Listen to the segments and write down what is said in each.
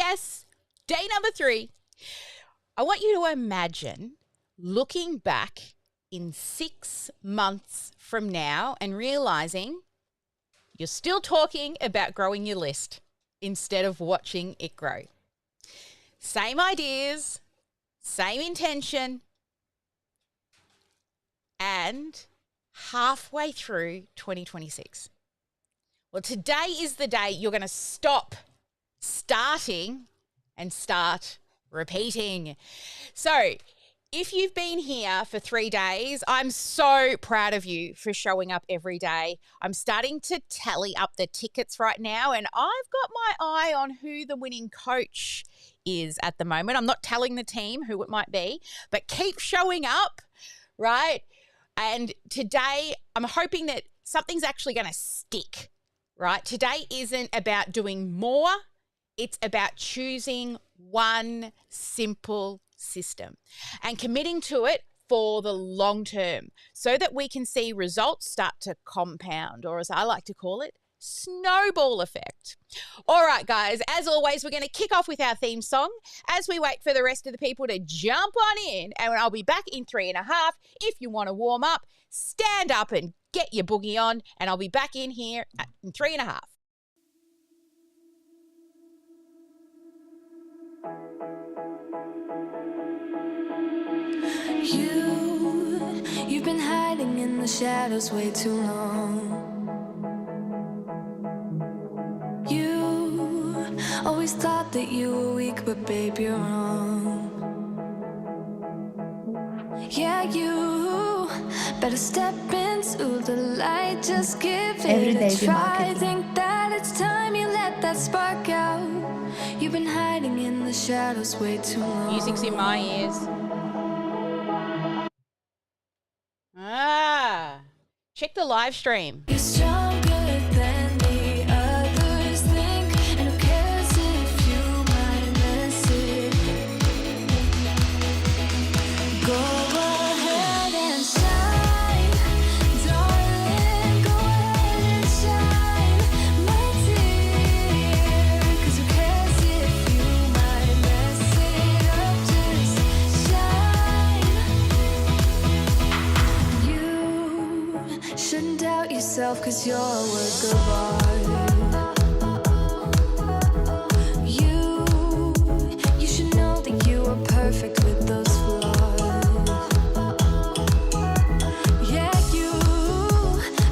yes, day number 3. I want you to imagine looking back in 6 months from now and realizing you're still talking about growing your list instead of watching it grow. Same ideas, same intention, and halfway through 2026. Well, today is the day you're going to stop starting and start repeating. So if you've been here for 3 days, I'm so proud of you for showing up every day. I'm starting to tally up the tickets right now, and I've got my eye on who the winning coach is at the moment. I'm not telling the team who it might be, but keep showing up, right? And today, I'm hoping that something's actually going to stick, right? Today isn't about doing more. It's about choosing one simple system and committing to it for the long term so that we can see results start to compound, or as I like to call it, snowball effect. All right, guys, as always, we're going to kick off with our theme song as we wait for the rest of the people to jump on in, and I'll be back in 3.5. If you want to warm up, stand up and get your boogie on, and I'll be back in here in 3.5. You've been hiding in the shadows way too long. You always thought that you were weak, but babe, you're wrong. Yeah, you better step into the light, just give it a try. Think that it's time you let that spark out. You've been hiding in the shadows way too long. Music's in my ears. Check the live stream. You're stronger than the others think, and who cares if you might miss it? Go ahead and shine, darling, go ahead and shine, my dear, 'cause who cares if you might mess it up? Just shine. Shouldn't doubt yourself, 'cause you're a work of art. You should know that you are perfect with those flaws. Yeah, you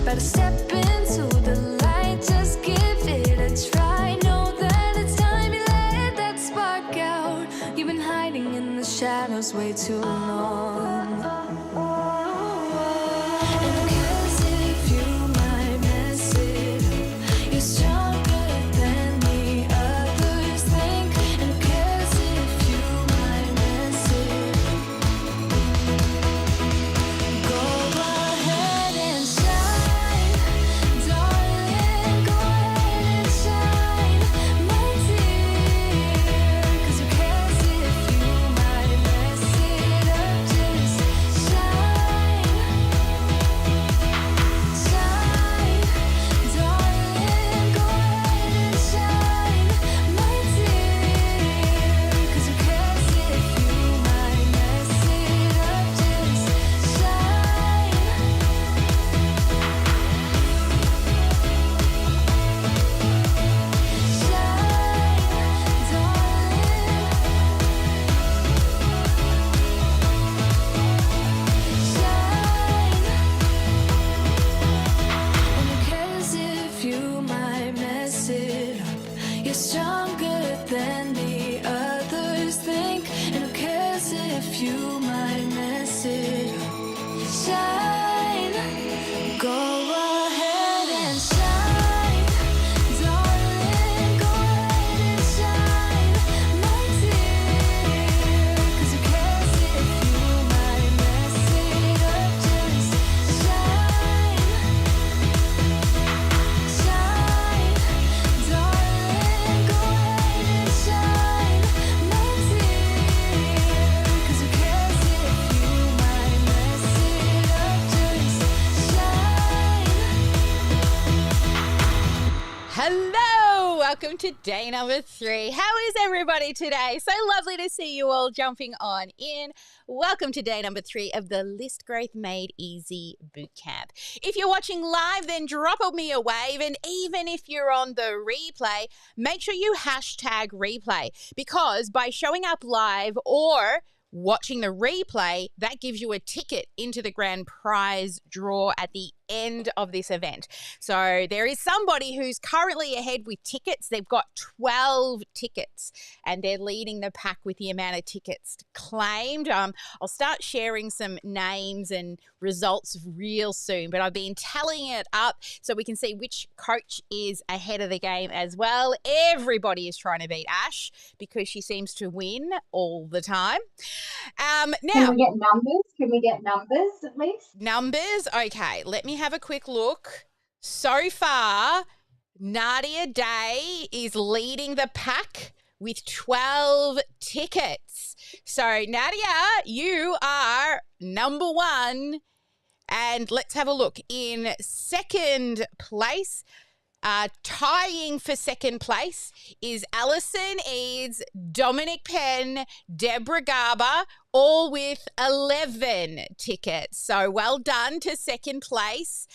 better step into the light, just give it a try. Know that it's time you let that spark out. You've been hiding in the shadows way too long. welcome to day number 3. How is everybody today? So lovely to see you all jumping on in. Welcome to day number 3 of the List Growth Made Easy Bootcamp. If you're watching live, then drop me a wave. And even if you're on the replay, make sure you hashtag replay, because by showing up live or watching the replay, that gives you a ticket into the grand prize draw at the end of this event. So there is somebody who's currently ahead with tickets. They've got 12 tickets and they're leading the pack with the amount of tickets claimed. I'll start sharing some names and results real soon, but I've been tallying it up so we can see which coach is ahead of the game as well. Everybody is trying to beat Ash because she seems to win all the time. Now, can we get numbers? Can we get numbers at least? Numbers? Okay, let me have a quick look. So far, Nadia Day is leading the pack with 12 tickets. So, Nadia, you are number 1. And let's have a look. In second place, tying for second place is Alison Eads, Dominic Penn, Deborah Garber, all with 11 tickets. So well done to second place.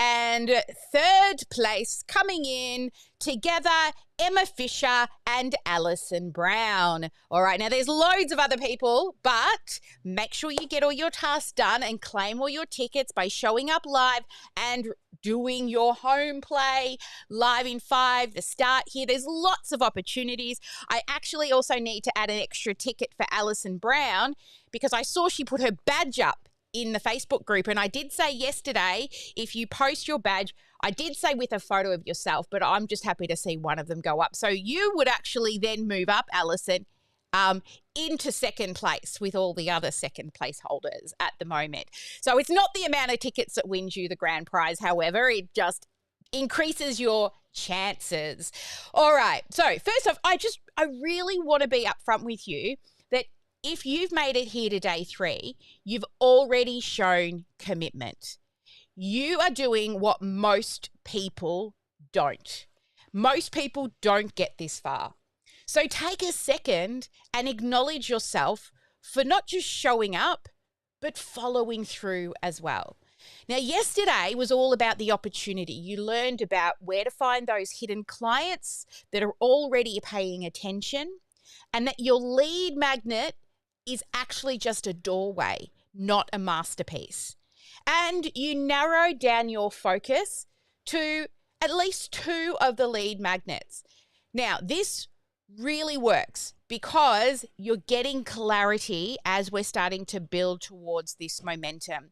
And third place coming in together, Emma Fisher and Alison Brown. All right, now there's loads of other people, but make sure you get all your tasks done and claim all your tickets by showing up live and doing your home play live in 5, the start here. There's lots of opportunities. I actually also need to add an extra ticket for Alison Brown because I saw she put her badge up in the Facebook group. And I did say yesterday, if you post your badge, I did say with a photo of yourself, but I'm just happy to see one of them go up. So you would actually then move up, Alison, into second place with all the other second place holders at the moment. So it's not the amount of tickets that wins you the grand prize. However, it just increases your chances. All right. So first off, I really want to be upfront with you that if you've made it here to day 3, you've already shown commitment. You are doing what most people don't. Most people don't get this far. So take a second and acknowledge yourself for not just showing up, but following through as well. Now, yesterday was all about the opportunity. You learned about where to find those hidden clients that are already paying attention, and that your lead magnet is actually just a doorway, not a masterpiece. And you narrow down your focus to at least 2 of the lead magnets. Now, this really works because you're getting clarity as we're starting to build towards this momentum.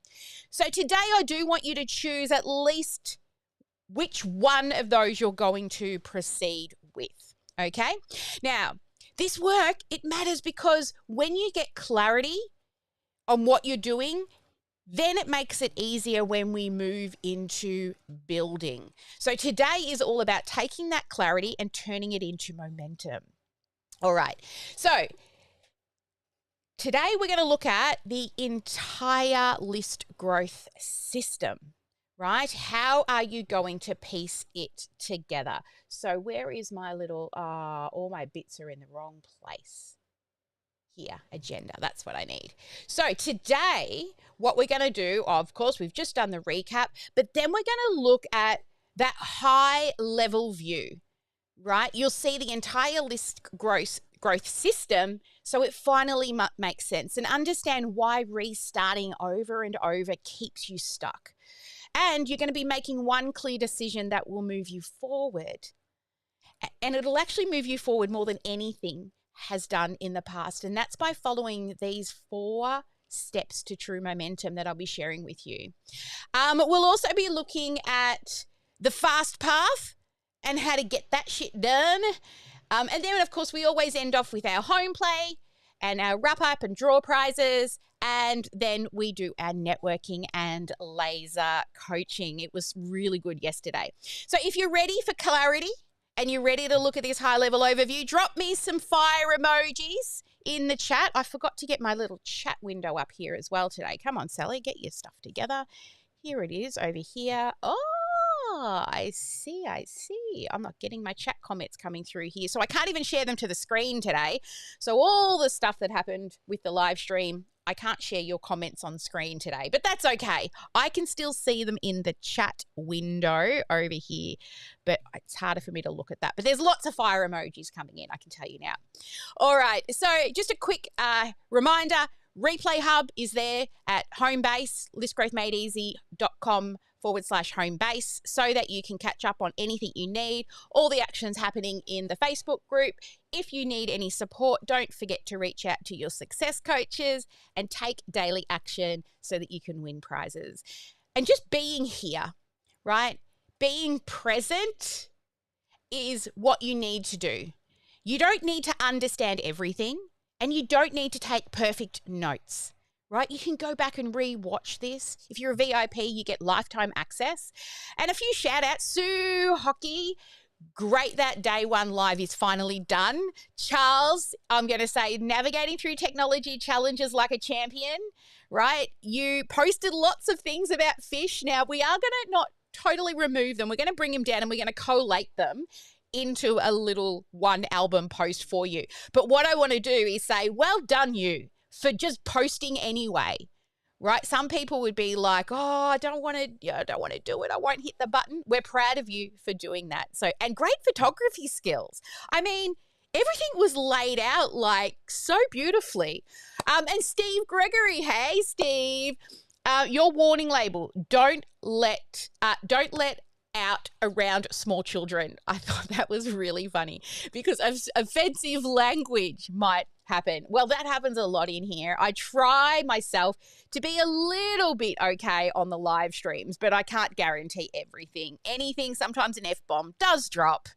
So today I do want you to choose at least which one of those you're going to proceed with, okay? Now, this work, it matters because when you get clarity on what you're doing, then it makes it easier when we move into building. So today is all about taking that clarity and turning it into momentum. All right. So today we're going to look at the entire list growth system, right? How are you going to piece it together? So where is my little, all my bits are in the wrong place. Here, agenda, that's what I need. So today, what we're going to do, of course, we've just done the recap, but then we're going to look at that high level view, right? You'll see the entire list growth system, so it finally makes sense, and understand why restarting over and over keeps you stuck. And you're going to be making one clear decision that will move you forward. And it'll actually move you forward more than anything has done in the past. And that's by following these 4 steps to true momentum that I'll be sharing with you. We'll also be looking at the fast path and how to get that shit done. And then, of course, we always end off with our home play and our wrap up and draw prizes. And then we do our networking and laser coaching. It was really good yesterday. So if you're ready for clarity and you're ready to look at this high-level overview, drop me some fire emojis in the chat. I forgot to get my little chat window up here as well today. Come on, Sally, get your stuff together. Here it is over here. Oh, I see. I'm not getting my chat comments coming through here, so I can't even share them to the screen today. So all the stuff that happened with the live stream, I can't share your comments on screen today, but that's okay. I can still see them in the chat window over here, but it's harder for me to look at that. But there's lots of fire emojis coming in, I can tell you now. All right, so just a quick reminder, Replay Hub is there at Homebase, listgrowthmadeeasy.com/homebase, so that you can catch up on anything you need, all the actions happening in the Facebook group. If you need any support, don't forget to reach out to your success coaches and take daily action so that you can win prizes. And just being here, right? Being present is what you need to do. You don't need to understand everything, and you don't need to take perfect notes, right? You can go back and re-watch this. If you're a VIP, you get lifetime access. And a few shout outs. Sue Hockey, great that day one live is finally done. Charles, I'm going to say navigating through technology challenges like a champion, right? You posted lots of things about fish. Now, we are going to not totally remove them. We're going to bring them down and we're going to collate them into a little one album post for you. But what I want to do is say, well done you for just posting anyway, right? Some people would be like, oh, I don't want to do it. I won't hit the button. We're proud of you for doing that. So, and great photography skills. I mean, everything was laid out like so beautifully. And Steve Gregory, hey, Steve, your warning label, don't let out around small children. I thought that was really funny because offensive language might happen. Well, that happens a lot in here. I try myself to be a little bit okay on the live streams, but I can't guarantee everything. Anything, sometimes an F-bomb does drop.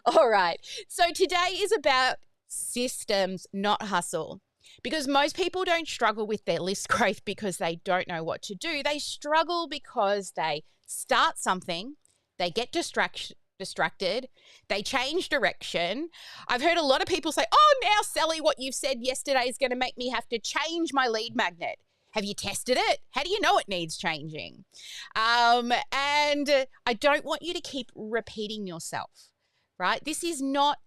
All right. So today is about systems, not hustle. Because most people don't struggle with their list growth because they don't know what to do. They struggle because they start something, they get distracted, they change direction. I've heard a lot of people say, oh, now, Sally, what you've said yesterday is going to make me have to change my lead magnet. Have you tested it? How do you know it needs changing? And I don't want you to keep repeating yourself, right? This is not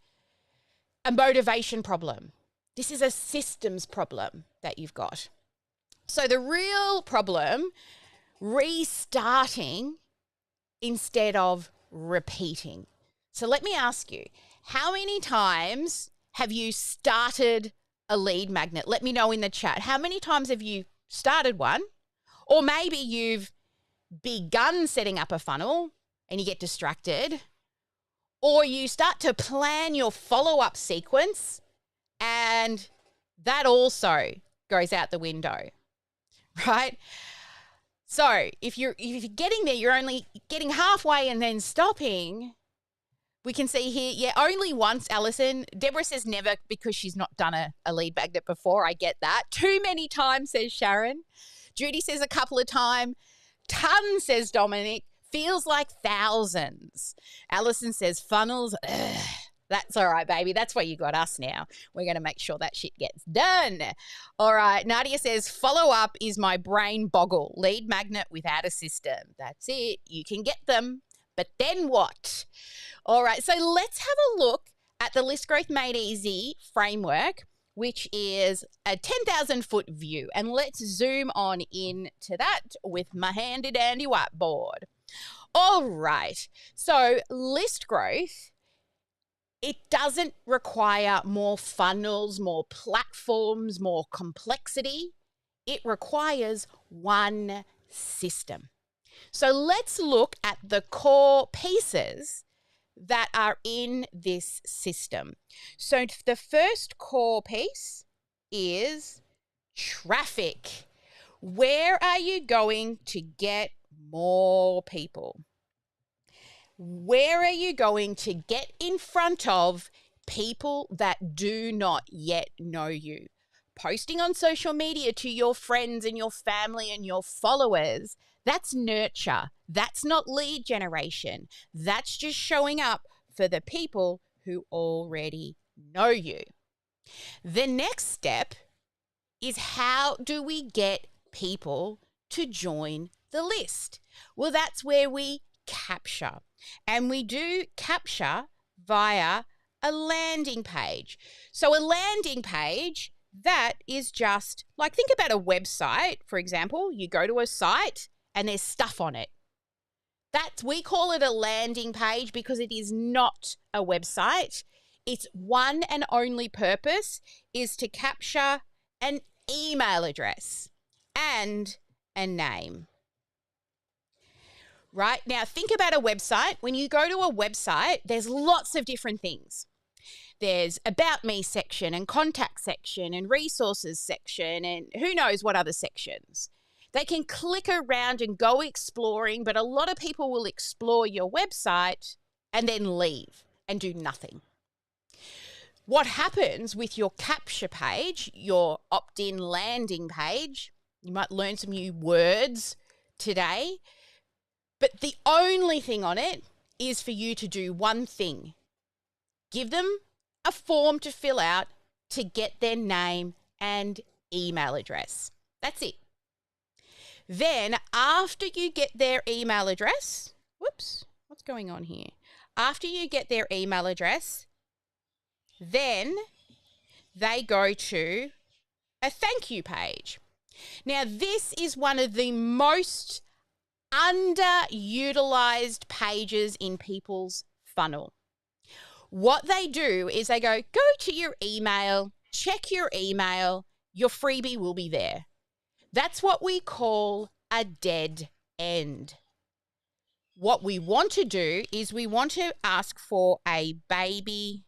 a motivation problem. This is a systems problem that you've got. So the real problem, restarting instead of repeating. So let me ask you, how many times have you started a lead magnet? Let me know in the chat. How many times have you started one? Or maybe you've begun setting up a funnel and you get distracted. Or you start to plan your follow-up sequence and that also goes out the window, right? So if you're getting there, you're only getting halfway and then stopping. We can see here, yeah, only once, Alison. Deborah says never because she's not done a lead magnet before. I get that. Too many times, says Sharon. Judy says a couple of times. Tons, says Dominic. Feels like thousands. Alison says funnels. Ugh. That's all right, baby. That's why you got us now. We're going to make sure that shit gets done. All right. Nadia says, follow up is my brain boggle. Lead magnet without a system. That's it. You can get them. But then what? All right. So let's have a look at the List Growth Made Easy framework, which is a 10,000-foot view. And let's zoom on into that with my handy-dandy whiteboard. All right. So list growth, it doesn't require more funnels, more platforms, more complexity. It requires one system. So let's look at the core pieces that are in this system. So the first core piece is traffic. Where are you going to get more people? Where are you going to get in front of people that do not yet know you? Posting on social media to your friends and your family and your followers, that's nurture. That's not lead generation. That's just showing up for the people who already know you. The next step is, how do we get people to join the list? Well, that's where we capture. And we do capture via a landing page. So a landing page, that is just like, think about a website, for example. You go to a site and there's stuff on it. We call it a landing page because it is not a website. Its one and only purpose is to capture an email address and a name. Right? Now, think about a website. When you go to a website, there's lots of different things. There's about me section and contact section and resources section and who knows what other sections. They can click around and go exploring, but a lot of people will explore your website and then leave and do nothing. What happens with your capture page, your opt-in landing page, you might learn some new words today, but the only thing on it is for you to do one thing. Give them a form to fill out to get their name and email address. That's it. Then after you get their email address, whoops, what's going on here? After you get their email address, then they go to a thank you page. Now, this is one of the most underutilized pages in people's funnel. What they do is they go to your email, check your email, your freebie will be there. That's what we call a dead end. What we want to do is we want to ask for a baby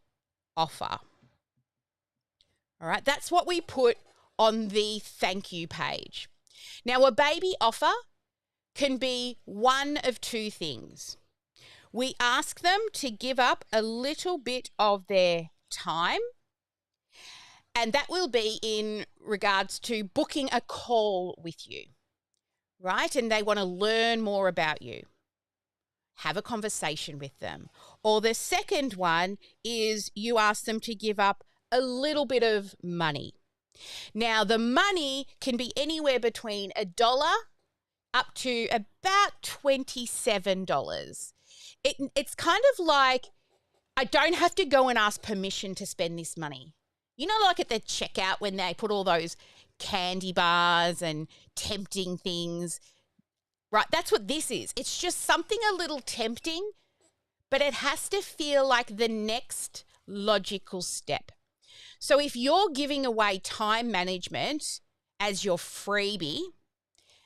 offer. All right, that's what we put on the thank you page. Now, a baby offer can be one of two things. We ask them to give up a little bit of their time, and that will be in regards to booking a call with you, right? And they want to learn more about you. Have a conversation with them. Or the second one is you ask them to give up a little bit of money. Now, the money can be anywhere between $1 up to about $27. It's kind of like, I don't have to go and ask permission to spend this money. You know, like at the checkout when they put all those candy bars and tempting things, right? That's what this is. It's just something a little tempting, but it has to feel like the next logical step. So if you're giving away time management as your freebie,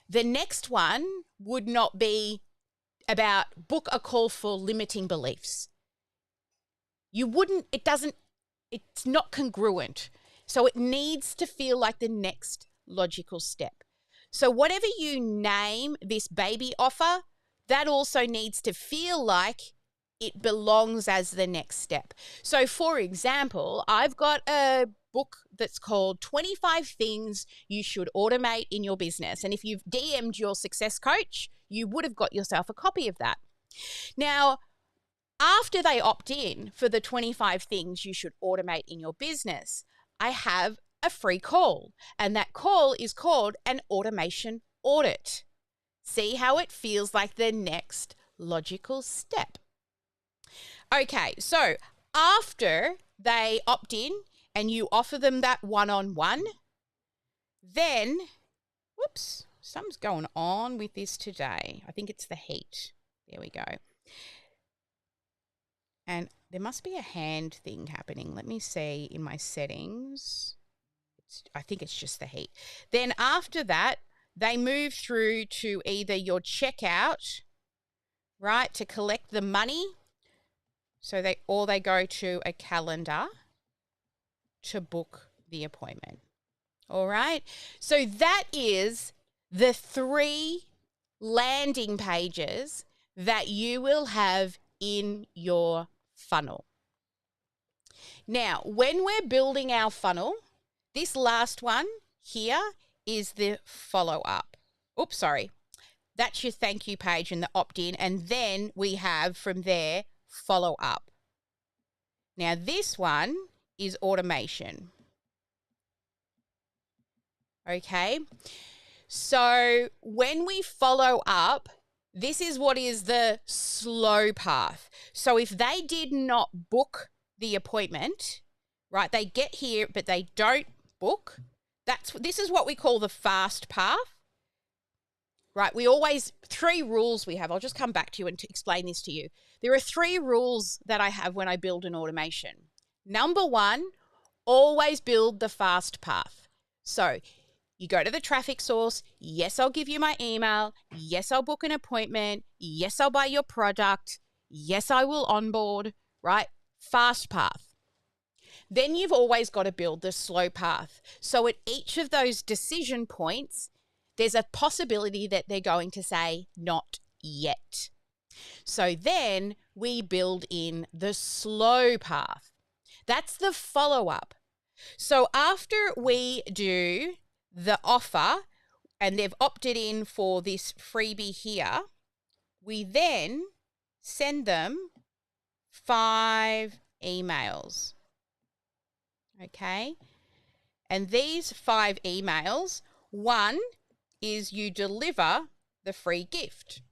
the next one would not be about book a call for limiting beliefs. It's not congruent. So it needs to feel like the next logical step. So whatever you name this baby offer, that also needs to feel like it belongs as the next step. So for example, I've got a book that's called 25 Things You Should Automate in Your Business. And if you've DM'd your success coach, you would have got yourself a copy of that. Now, after they opt in for the 25 things you should automate in your business, I have a free call. And that call is called an automation audit. See how it feels like the next logical step. Okay, so after they opt in and you offer them that one-on-one, then, whoops, something's going on with this today. I think it's the heat. There we go. And there must be a hand thing happening. Let me see in my settings. I think it's just the heat. Then after that, they move through to either your checkout, right, to collect the money. So they go to a calendar to book the appointment. All right. So that is the 3 landing pages that you will have in your funnel. Now, when we're building our funnel, this last one here is the follow-up. Oops, sorry. That's your thank you page and the opt-in, and then we have from there follow-up. Now, this one is automation. Okay, so when we follow up, this is what is the slow path. So if they did not book the appointment, right, they get here but they don't book, this is what we call the fast path. Right, 3 rules we have. I'll just come back to you and to explain this to you. There are 3 rules that I have when I build an automation. Number 1, always build the fast path. So you go to the traffic source. Yes, I'll give you my email. Yes, I'll book an appointment. Yes, I'll buy your product. Yes, I will onboard, right? Fast path. Then you've always got to build the slow path. So at each of those decision points, there's a possibility that they're going to say, not yet. So then we build in the slow path. That's the follow-up. So after we do the offer and they've opted in for this freebie here, we then send them 5 emails. Okay? And these 5 emails, one is you deliver the free gift.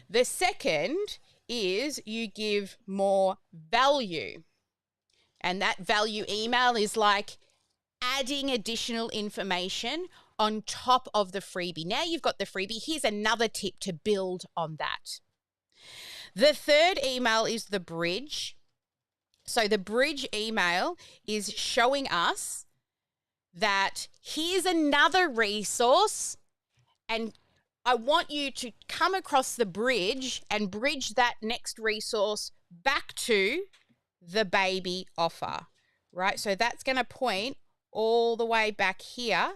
The second is you give more value. And that value email is like adding additional information on top of the freebie. Now you've got the freebie. Here's another tip to build on that. The third email is the bridge. So the bridge email is showing us that here's another resource and I want you to come across the bridge and bridge that next resource back to the baby offer, right? So that's going to point all the way back here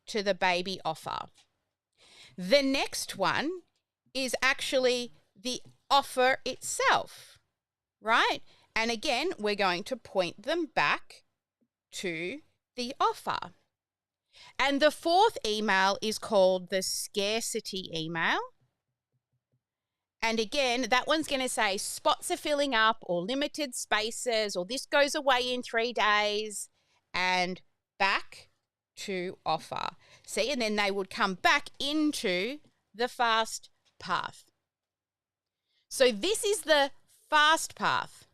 to the baby offer. The next one is actually the offer itself, right? And again, we're going to point them back to the offer. And the fourth email is called the scarcity email. And again, that one's going to say spots are filling up or limited spaces or this goes away in 3 days and back to offer. See, and then they would come back into the fast path. So this is the fast path.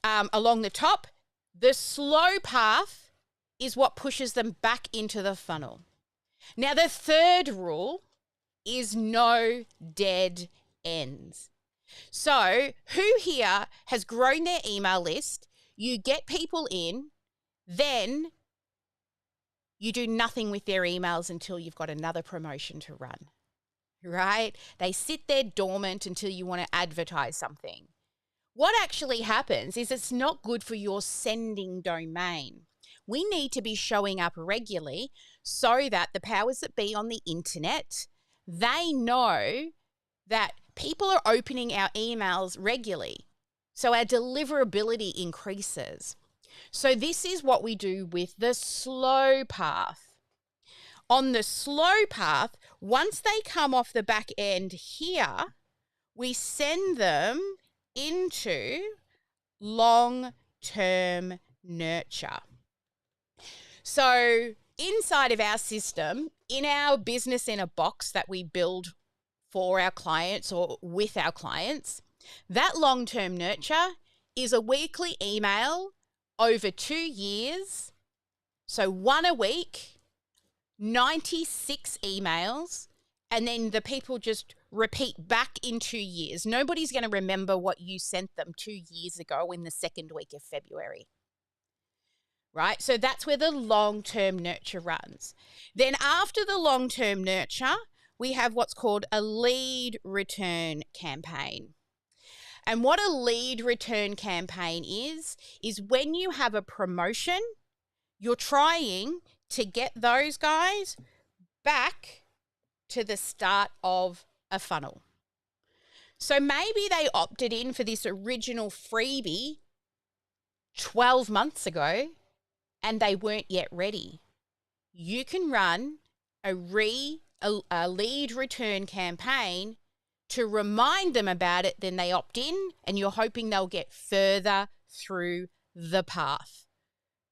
Along the top, the slow path is what pushes them back into the funnel. Now, the third rule is no dead ends. So who here has grown their email list? You get people in, then you do nothing with their emails until you've got another promotion to run, right? They sit there dormant until you want to advertise something. What actually happens is it's not good for your sending domain. We need to be showing up regularly so that the powers that be on the internet, they know that people are opening our emails regularly. So our deliverability increases. So this is what we do with the slow path. On the slow path, once they come off the back end here, we send them into long-term nurture. So inside of our system, in our business in a box that we build for our clients or with our clients, that long-term nurture is a weekly email over 2 years. So 1 a week, 96 emails, and then the people just repeat back in 2 years. Nobody's going to remember what you sent them 2 years ago in the second week of February. Right? So that's where the long-term nurture runs. Then after the long-term nurture, we have what's called a lead return campaign. And what a lead return campaign is when you have a promotion, you're trying to get those guys back to the start of a funnel. So maybe they opted in for this original freebie 12 months ago, and they weren't yet ready. You can run a lead return campaign to remind them about it, then they opt in, and you're hoping they'll get further through the path,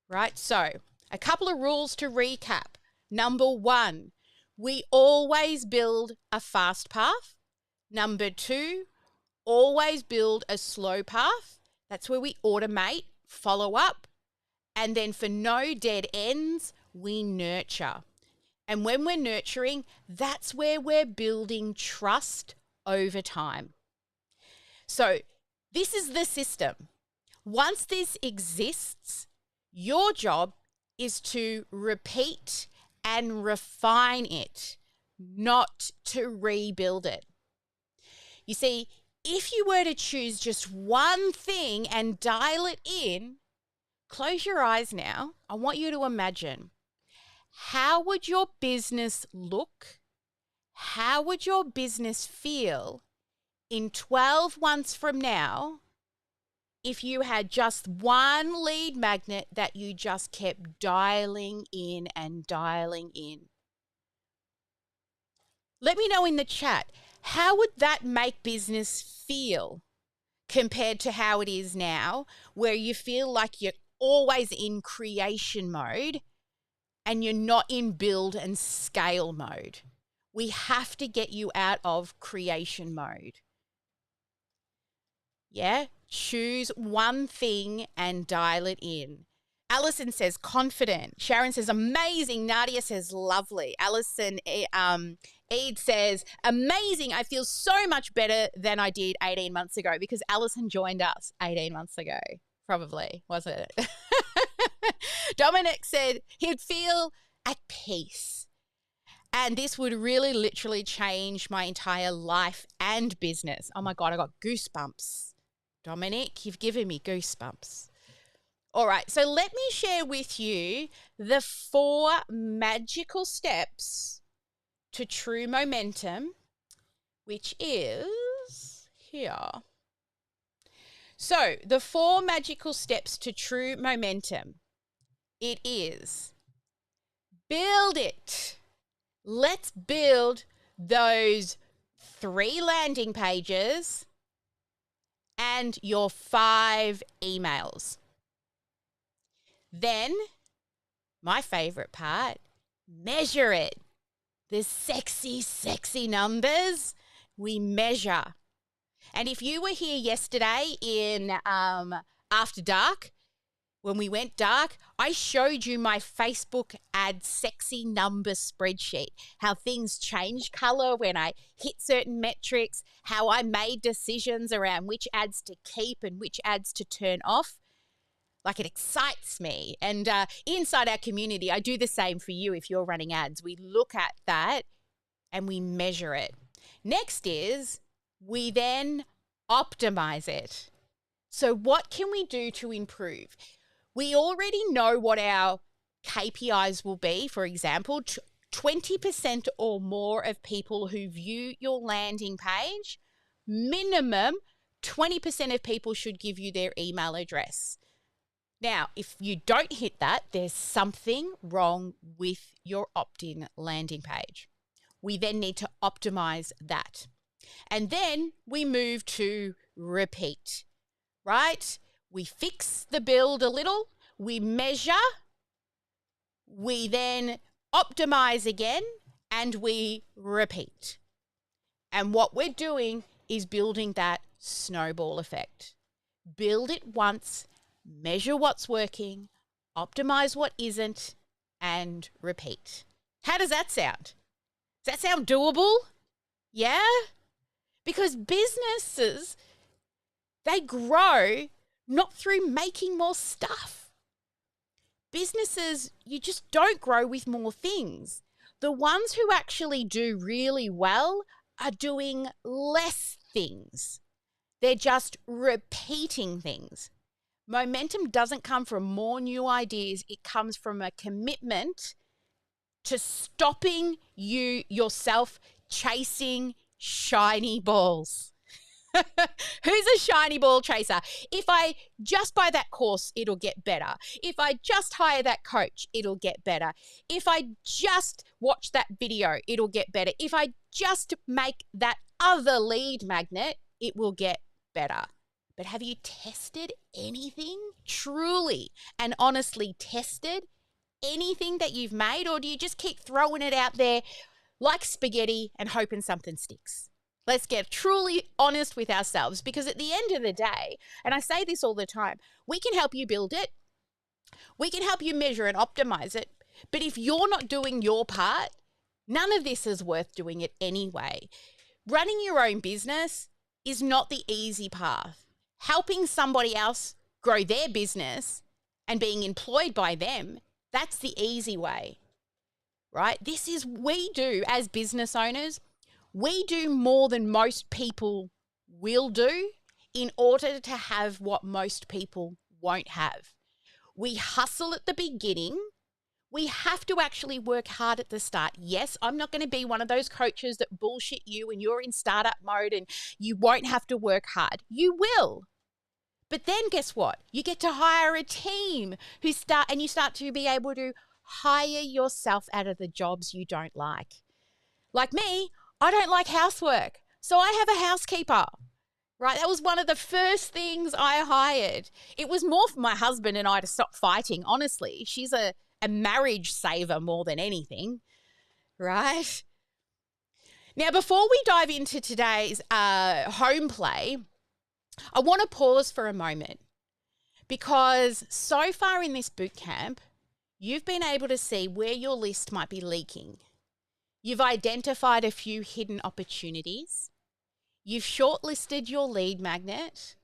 right? So a couple of rules to recap. Number 1, we always build a fast path. Number 2, always build a slow path. That's where we automate, follow up. And then for no dead ends, we nurture. And when we're nurturing, that's where we're building trust over time. So this is the system. Once this exists, your job is to repeat and refine it, not to rebuild it. You see, if you were to choose just one thing and dial it in, close your eyes now. I want you to imagine, how would your business look? How would your business feel in 12 months from now if you had just one lead magnet that you just kept dialing in and dialing in? Let me know in the chat, how would that make business feel compared to how it is now, where you feel like you're always in creation mode and you're not in build and scale mode? We have to get you out of creation mode. Yeah? Choose one thing and dial it in. Alison says confident. Sharon says amazing. Nadia says lovely. Alison Eid says amazing. I feel so much better than I did 18 months ago, because Alison joined us 18 months ago. Probably, wasn't it? Dominic said he'd feel at peace. And this would really literally change my entire life and business. Oh my God, I got goosebumps. Dominic, you've given me goosebumps. All right, so let me share with you the 4 magical steps to true momentum, which is here. So the 4 magical steps to true momentum, it is build it. Let's build those 3 landing pages and your 5 emails. Then, my favorite part, measure it. The sexy, sexy numbers, we measure. And if you were here yesterday in After Dark, when we went dark, I showed you my Facebook ad sexy number spreadsheet, how things change color when I hit certain metrics, how I made decisions around which ads to keep and which ads to turn off. Like, it excites me. And inside our community, I do the same for you if you're running ads. We look at that and we measure it. Next is we then optimize it. So what can we do to improve? We already know what our KPIs will be. For example, 20% or more of people who view your landing page, minimum 20% of people should give you their email address. Now, if you don't hit that, there's something wrong with your opt-in landing page. We then need to optimize that. And then we move to repeat, right? We fix the build a little, we measure, we then optimize again, and we repeat. And what we're doing is building that snowball effect. Build it once, measure what's working, optimize what isn't, and repeat. How does that sound? Does that sound doable? Yeah? Because businesses, they grow not through making more stuff. Businesses, you just don't grow with more things. The ones who actually do really well are doing less things. They're just repeating things. Momentum doesn't come from more new ideas. It comes from a commitment to stopping yourself chasing shiny balls. Who's a shiny ball chaser? If I just buy that course, it'll get better. If I just hire that coach, it'll get better. If I just watch that video, it'll get better. If I just make that other lead magnet, it will get better. But have you tested anything? Truly and honestly tested anything that you've made? Or do you just keep throwing it out there like spaghetti and hoping something sticks. Let's get truly honest with ourselves, because at the end of the day, and I say this all the time, we can help you build it. We can help you measure and optimize it. But if you're not doing your part, none of this is worth doing it anyway. Running your own business is not the easy path. Helping somebody else grow their business and being employed by them, that's the easy way, right? This is, we do as business owners, we do more than most people will do in order to have what most people won't have. We hustle at the beginning. We have to actually work hard at the start. Yes, I'm not going to be one of those coaches that bullshit you and you're in startup mode and you won't have to work hard. You will. But then guess what? You get to hire a team you start to be able to hire yourself out of the jobs you don't like. Like me, I don't like housework. So I have a housekeeper, right? That was one of the first things I hired. It was more for my husband and I to stop fighting, honestly. She's a marriage saver more than anything, right? Now, before we dive into today's home play, I want to pause for a moment, because so far in this bootcamp, you've been able to see where your list might be leaking. You've identified a few hidden opportunities. You've shortlisted your lead magnet.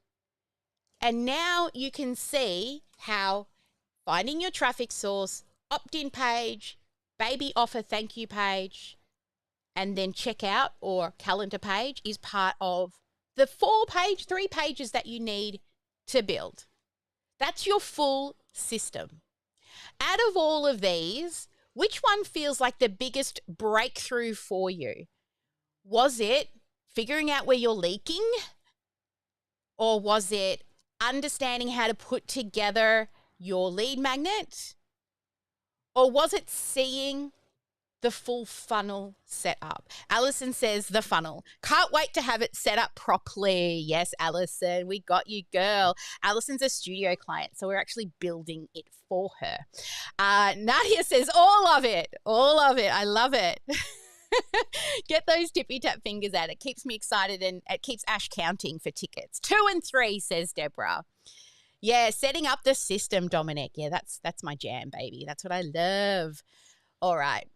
And now you can see how finding your traffic source, opt-in page, baby offer thank you page, and then checkout or calendar page is part of the 3 pages that you need to build. That's your full system. Out of all of these, which one feels like the biggest breakthrough for you? Was it figuring out where you're leaking? Or was it understanding how to put together your lead magnet? Or was it seeing the full funnel set up? Alison says the funnel. Can't wait to have it set up properly. Yes, Alison, we got you, girl. Alison's a studio client, so we're actually building it for her. Nadia says all of it. All of it. I love it. Get those tippy tap fingers out. It keeps me excited and it keeps Ash counting for tickets. 2 and 3, says Deborah. Yeah, setting up the system, Dominic. Yeah, that's my jam, baby. That's what I love. All right.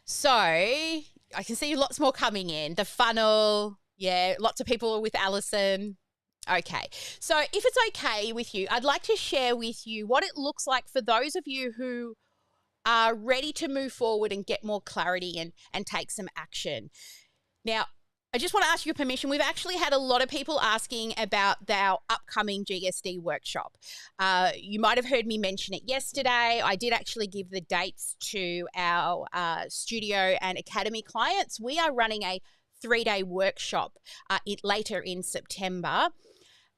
So I can see lots more coming in. The funnel, yeah, lots of people with Alison. Okay, so if it's okay with you, I'd like to share with you what it looks like for those of you who are ready to move forward and get more clarity and take some action. Now, I just want to ask your permission. We've actually had a lot of people asking about our upcoming GSD workshop. You might have heard me mention it yesterday. I did actually give the dates to our studio and academy clients. We are running a 3-day workshop later in September.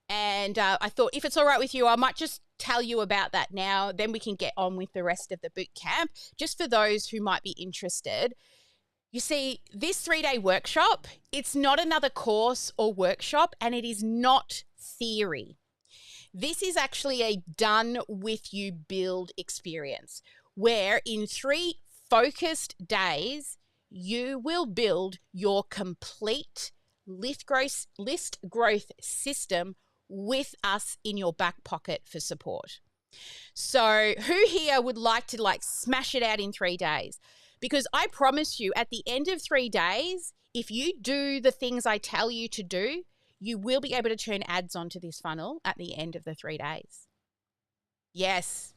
And I thought, if it's all right with you, I might just tell you about that now. Then we can get on with the rest of the boot camp, just for those who might be interested. You see, this 3-day workshop, it's not another course or workshop, and it is not theory. This is actually a done with you build experience, where in 3 focused days, you will build your complete list growth system with us in your back pocket for support. So who here would like to smash it out in 3 days? Because I promise you, at the end of 3 days, if you do the things I tell you to do, you will be able to turn ads onto this funnel at the end of the 3 days. Yes,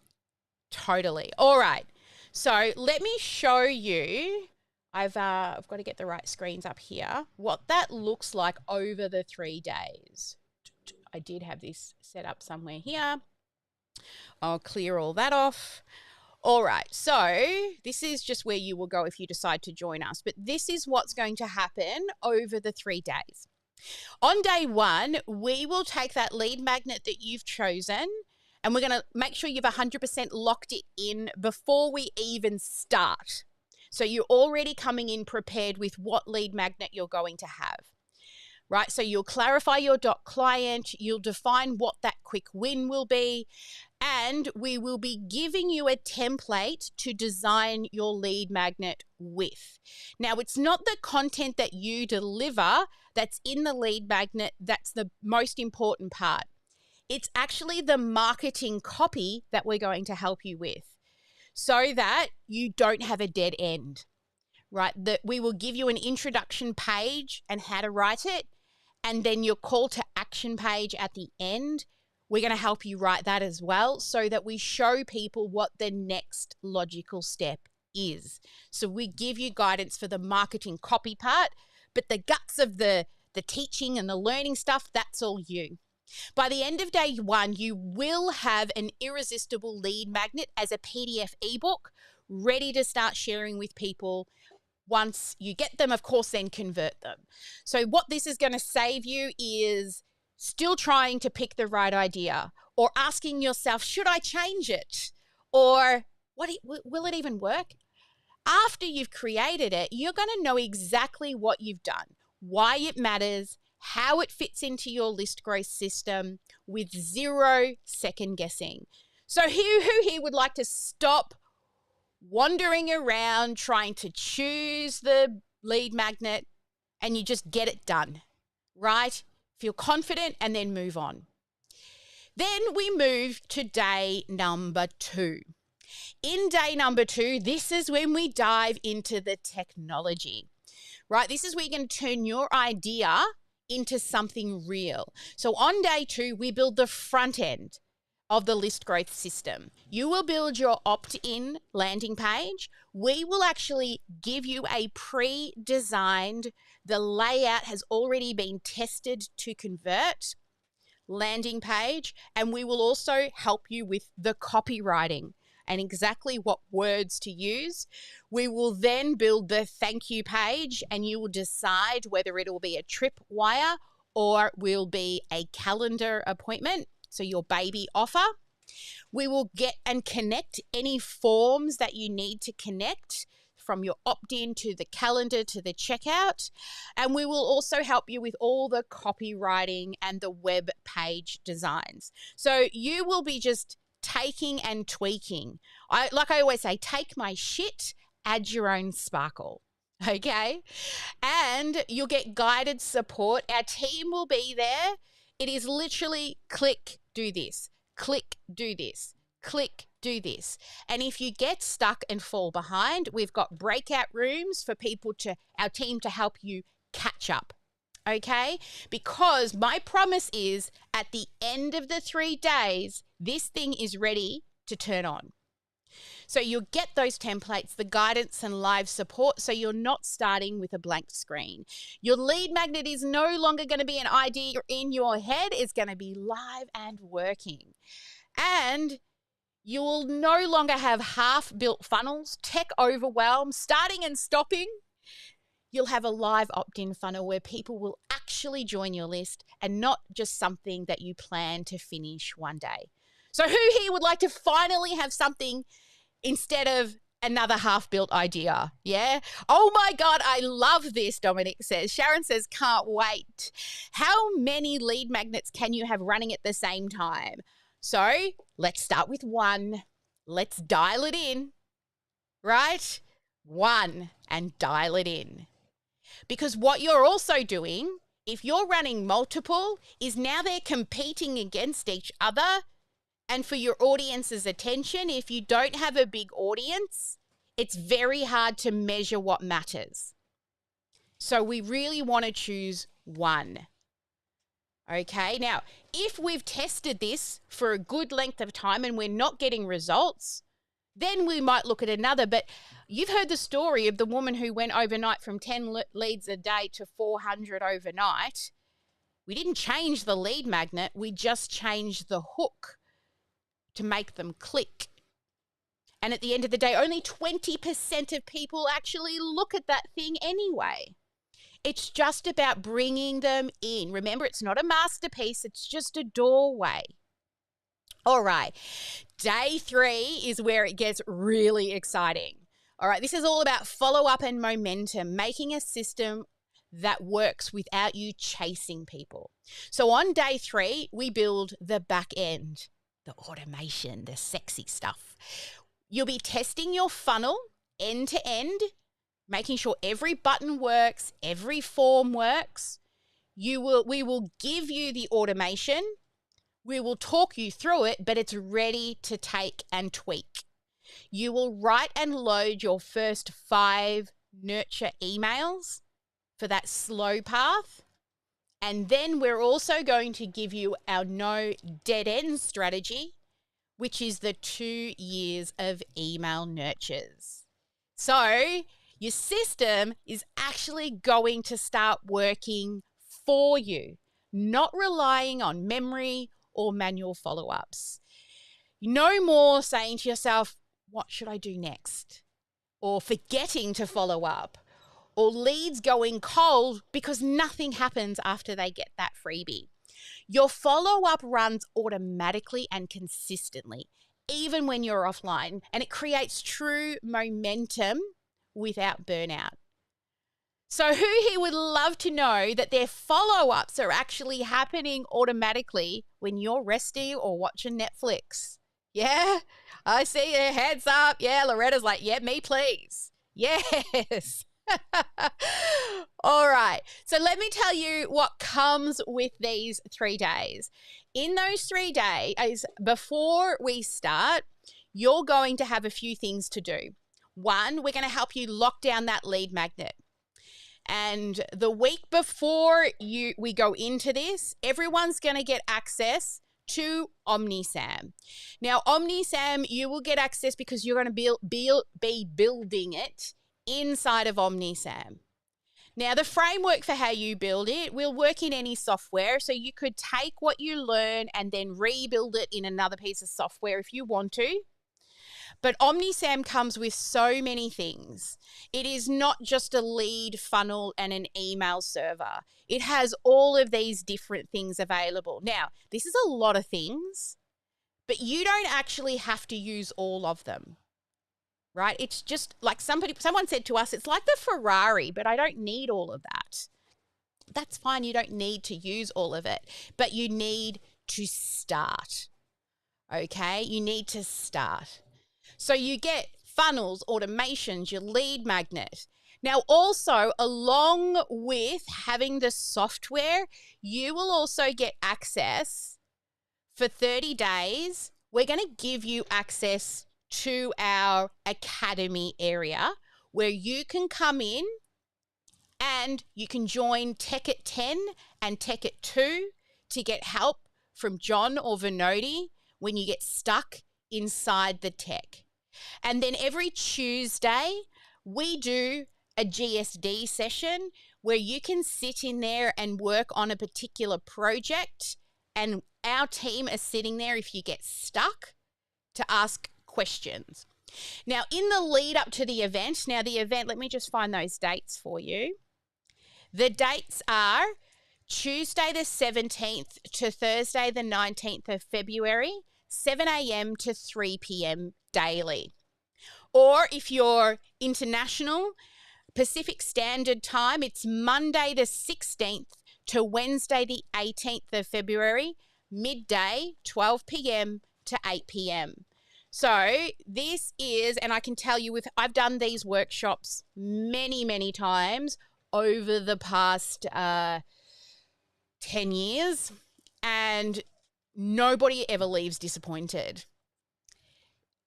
totally. All right. So let me show you. I've got to get the right screens up here. What that looks like over the 3 days. I did have this set up somewhere here. I'll clear all that off. All right, so this is just where you will go if you decide to join us. But this is what's going to happen over the 3 days. On day 1, we will take that lead magnet that you've chosen and we're going to make sure you've 100% locked it in before we even start. So you're already coming in prepared with what lead magnet you're going to have. Right, so you'll clarify your client, you'll define what that quick win will be. And we will be giving you a template to design your lead magnet with. Now, it's not the content that you deliver that's in the lead magnet that's the most important part. It's actually the marketing copy that we're going to help you with so that you don't have a dead end, right? That we will give you an introduction page and how to write it, and then your call to action page at the end. We're going to help you write that as well so that we show people what the next logical step is. So we give you guidance for the marketing copy part, but the guts of the teaching and the learning stuff, that's all you. By the end of day 1, you will have an irresistible lead magnet as a PDF ebook ready to start sharing with people. Once you get them, of course, then convert them. So what this is going to save you is still trying to pick the right idea or asking yourself, should I change it? Or will it even work? After you've created it, you're going to know exactly what you've done, why it matters, how it fits into your list growth system with 0 second guessing. So who here would like to stop wandering around trying to choose the lead magnet and you just get it done, right? Feel confident and then move on. Then we move to day number 2. In day number 2, this is when we dive into the technology, right? This is where you're going to turn your idea into something real. So on day 2, we build the front end of the list growth system. You will build your opt-in landing page. We will actually give you a pre-designed, the layout has already been tested to convert landing page, and we will also help you with the copywriting and exactly what words to use. We will then build the thank you page, and you will decide whether it will be a tripwire or will be a calendar appointment. So your baby offer. We will get and connect any forms that you need to connect from your opt-in to the calendar to the checkout. And we will also help you with all the copywriting and the web page designs. So you will be just taking and tweaking. Like I always say, take my shit, add your own sparkle. Okay? And you'll get guided support. Our team will be there. It is literally click, do this, click, do this, click, do this. And if you get stuck and fall behind, we've got breakout rooms for our team to help you catch up. Okay? Because my promise is at the end of the 3 days, this thing is ready to turn on. So you'll get those templates, the guidance and live support, so you're not starting with a blank screen. Your lead magnet is no longer going to be an idea in your head. It's going to be live and working. And you will no longer have half-built funnels, tech overwhelm, starting and stopping. You'll have a live opt-in funnel where people will actually join your list and not just something that you plan to finish one day. So who here would like to finally have something instead of another half-built idea? Yeah? Oh my God, I love this, Dominic says. Sharon says, can't wait. How many lead magnets can you have running at the same time? So let's start with 1. Let's dial it in, right? 1 and dial it in. Because what you're also doing, if you're running multiple, is now they're competing against each other. And for your audience's attention, if you don't have a big audience, it's very hard to measure what matters. So we really want to choose 1. Okay, now, if we've tested this for a good length of time and we're not getting results, then we might look at another. But you've heard the story of the woman who went overnight from 10 leads a day to 400 overnight. We didn't change the lead magnet, we just changed the hook to make them click. And at the end of the day, only 20% of people actually look at that thing anyway. It's just about bringing them in. Remember, it's not a masterpiece. It's just a doorway. All right. Day 3 is where it gets really exciting. All right. This is all about follow-up and momentum, making a system that works without you chasing people. So on day 3, we build the back end, the automation, the sexy stuff. You'll be testing your funnel end to end, making sure every button works, every form works. We will give you the automation. We will talk you through it, but it's ready to take and tweak. You will write and load your first 5 nurture emails for that slow path. And then we're also going to give you our no dead end strategy, which is the 2 years of email nurtures. So your system is actually going to start working for you, not relying on memory or manual follow-ups. No more saying to yourself, what should I do next? Or forgetting to follow up, or leads going cold because nothing happens after they get that freebie. Your follow-up runs automatically and consistently, even when you're offline, and it creates true momentum without burnout. So who here would love to know that their follow-ups are actually happening automatically when you're resting or watching Netflix? Yeah, I see your heads up. Yeah, Loretta's like, yeah, me please. Yes. All right. So let me tell you what comes with these 3 days. In those 3 days, before we start, you're going to have a few things to do. 1, we're going to help you lock down that lead magnet. And the week before we go into this, everyone's going to get access to OmniSam. Now, OmniSam, you will get access because you're going to be building it inside of OmniSam. Now, the framework for how you build it will work in any software. So you could take what you learn and then rebuild it in another piece of software if you want to. But OmniSam comes with so many things. It is not just a lead funnel and an email server. It has all of these different things available. Now, this is a lot of things, but you don't actually have to use all of them, right? It's just like someone said to us, it's like the Ferrari, but I don't need all of that. That's fine. You don't need to use all of it, but you need to start, okay? You need to start. So you get funnels, automations, your lead magnet. Now, also, along with having the software, you will also get access for 30 days. We're going to give you access to our academy area where you can come in and you can join Tech at 10 and Tech at 2 to get help from John or Vinodi when you get stuck inside the tech. And then every Tuesday, we do a GSD session where you can sit in there and work on a particular project, and our team is sitting there if you get stuck to ask questions. Now, in the lead up to the event, let me just find those dates for you. The dates are Tuesday the 17th to Thursday the 19th of February, 7 a.m. to 3 p.m. daily. Or if you're international, Pacific Standard Time, it's Monday the 16th to Wednesday the 18th of February, midday, 12 p.m. to 8 p.m. So this is, and I can tell you, I've done these workshops many, many times over the past 10 years, and nobody ever leaves disappointed.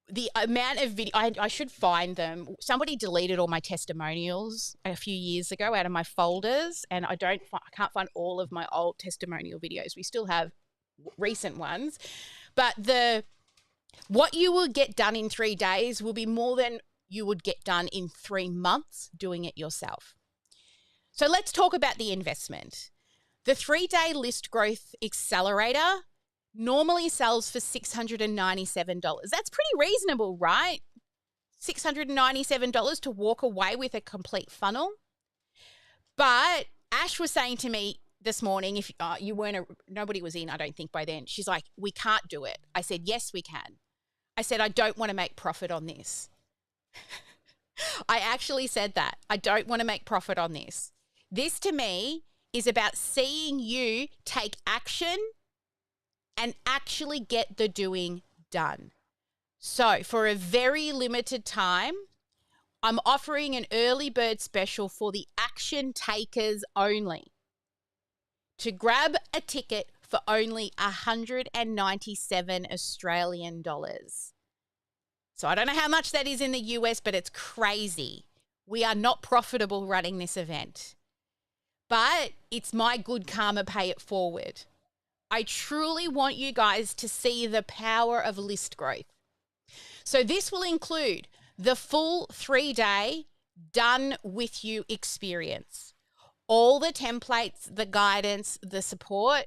The amount of video, I should find them. Somebody deleted all my testimonials a few years ago out of my folders, and I can't find all of my old testimonial videos. We still have recent ones, but what you will get done in 3 days will be more than you would get done in 3 months doing it yourself. So let's talk about the investment. The 3-day list growth accelerator normally sells for $697. That's pretty reasonable, right? $697 to walk away with a complete funnel. But Ash was saying to me this morning, if nobody was in, I don't think by then, she's like, we can't do it. I said, yes, we can. I said, I don't want to make profit on this. I actually said that. I don't want to make profit on this. This to me is about seeing you take action and actually get the doing done. So for a very limited time, I'm offering an early bird special for the action takers only. To grab a ticket for only 197 Australian dollars. So I don't know how much that is in the US, but it's crazy. We are not profitable running this event. But it's my good karma, pay it forward. I truly want you guys to see the power of list growth. So this will include the full 3-day done with you experience. All the templates, the guidance, the support,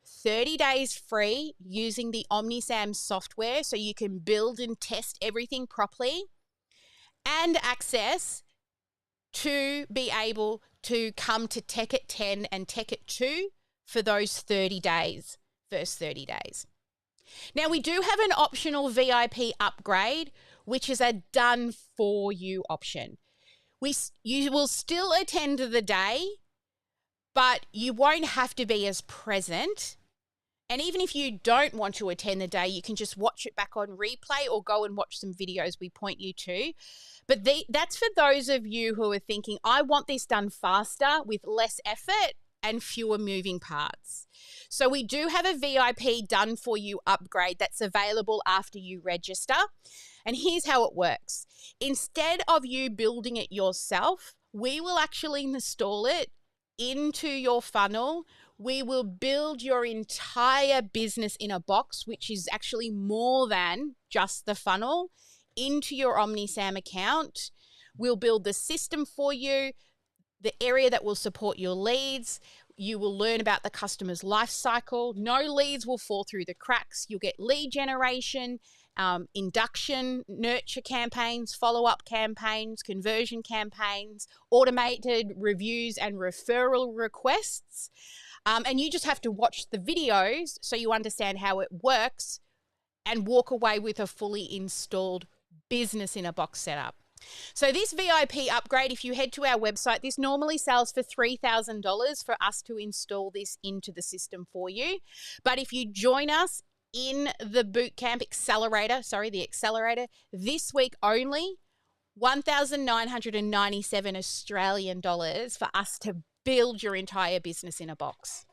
30 days free using the OmniSam software so you can build and test everything properly, and access to be able to come to Tech at 10 and Tech at 2 for those 30 days, first 30 days. Now, we do have an optional VIP upgrade, which is a done for you option. You will still attend the day, but you won't have to be as present. And even if you don't want to attend the day, you can just watch it back on replay or go and watch some videos we point you to. But that's for those of you who are thinking, I want this done faster with less effort and fewer moving parts. So we do have a VIP done for you upgrade that's available after you register. And here's how it works. Instead of you building it yourself, we will actually install it into your funnel. We will build your entire business in a box, which is actually more than just the funnel, into your OmniSam account. We'll build the system for you, the area that will support your leads. You will learn about the customer's life cycle. No leads will fall through the cracks. You'll get lead generation, induction, nurture campaigns, follow-up campaigns, conversion campaigns, automated reviews and referral requests. And you just have to watch the videos so you understand how it works and walk away with a fully installed business in a box setup. So this VIP upgrade, if you head to our website, this normally sells for $3,000 for us to install this into the system for you. But if you join us in the Bootcamp accelerator, the accelerator, this week only, 1,997 Australian dollars for us to build your entire business in a box.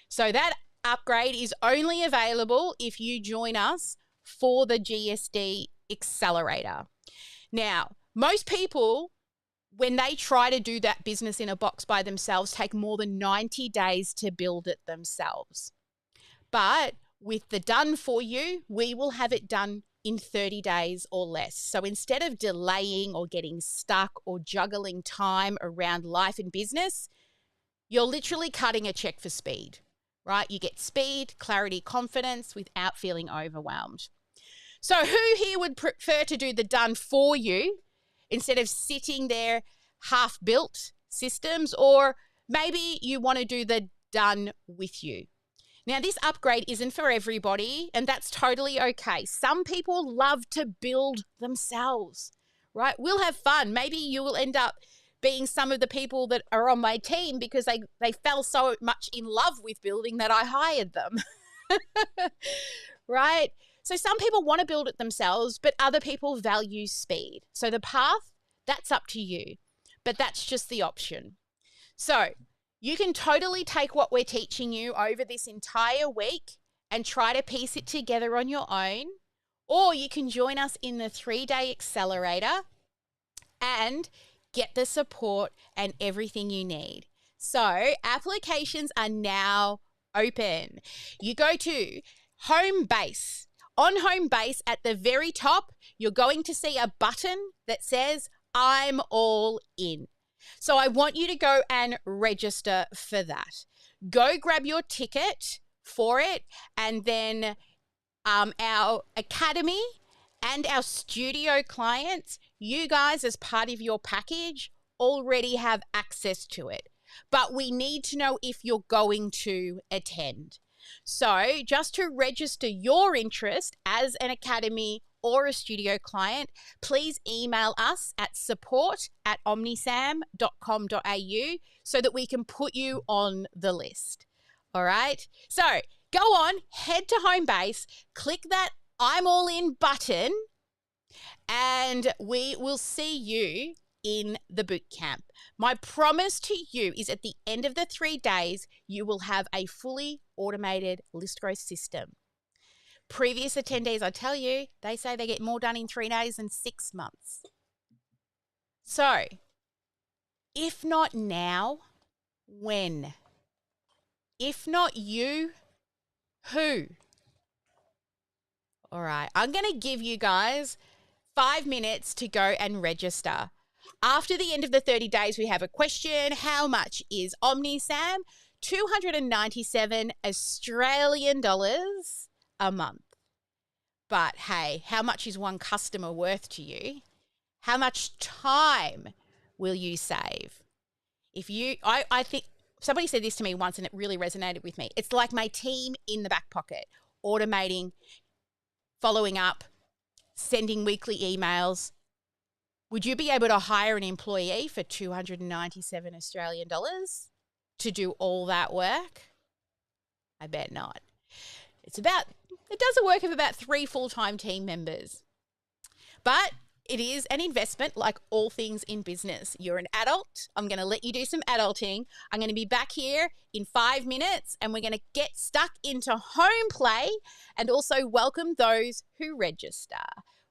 So that upgrade is only available if you join us for the GSD accelerator. Now, most people, when they try to do that business in a box by themselves, take more than 90 days to build it themselves. But with the done for you, we will have it done in 30 days or less. So instead of delaying or getting stuck or juggling time around life and business, you're literally cutting a check for speed, right? You get speed, clarity, confidence without feeling overwhelmed. So who here would prefer to do the done for you instead of sitting there half-built systems? Or maybe you want to do the done with you. Now, this upgrade isn't for everybody, and that's totally okay. Some people love to build themselves, right? We'll have fun. Maybe you will end up being some of the people that are on my team because they fell so much in love with building that I hired them, right? So some people want to build it themselves, but other people value speed. So the path, that's up to you, but that's just the option. So you can totally take what we're teaching you over this entire week and try to piece it together on your own, or you can join us in the 3-day accelerator and get the support and everything you need. So applications are now open. You go to Home Base. On Home Base at the very top, you're going to see a button that says, I'm all in. So I want you to go and register for that. Go grab your ticket for it, and then our academy and our studio clients, you guys as part of your package already have access to it. But we need to know if you're going to attend. So just to register your interest as an academy or a studio client, please email us at support@omnisam.com.au so that we can put you on the list. All right? So go on, head to Homebase, click that I'm all in button, and we will see you in the bootcamp. My promise to you is at the end of the 3 days, you will have a fully automated list growth system. Previous attendees, I tell you, they say they get more done in 3 days than 6 months. So, if not now, when? If not you, who? All right, I'm going to give you guys 5 minutes to go and register. After the end of the 30 days, we have a question. How much is OmniSam? 297 Australian dollars a month. But hey, how much is one customer worth to you? How much time will you save? I think somebody said this to me once and it really resonated with me. It's like my team in the back pocket, automating, following up, sending weekly emails. Would you be able to hire an employee for 297 Australian dollars to do all that work? I bet not. It does a work of about 3 full-time team members. But it is an investment like all things in business. You're an adult. I'm going to let you do some adulting. I'm going to be back here in 5 minutes and we're going to get stuck into home play and also welcome those who register.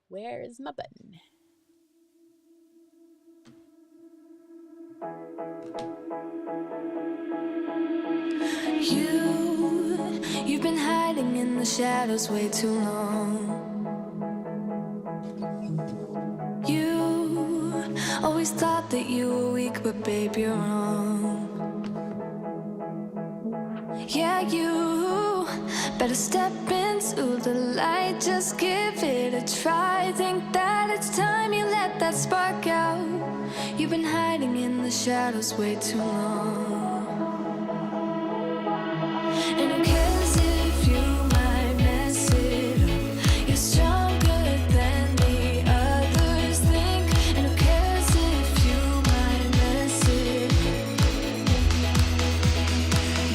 Where is my button? You've been hiding in the shadows way too long. You always thought that you were weak, but babe, you're wrong. Yeah, you better step into the light, just give it a try. Think that it's time you let that spark out. You've been hiding in the shadows way too long. And who cares if you might mess it up? You're stronger than the others think. And who cares if you might mess it up?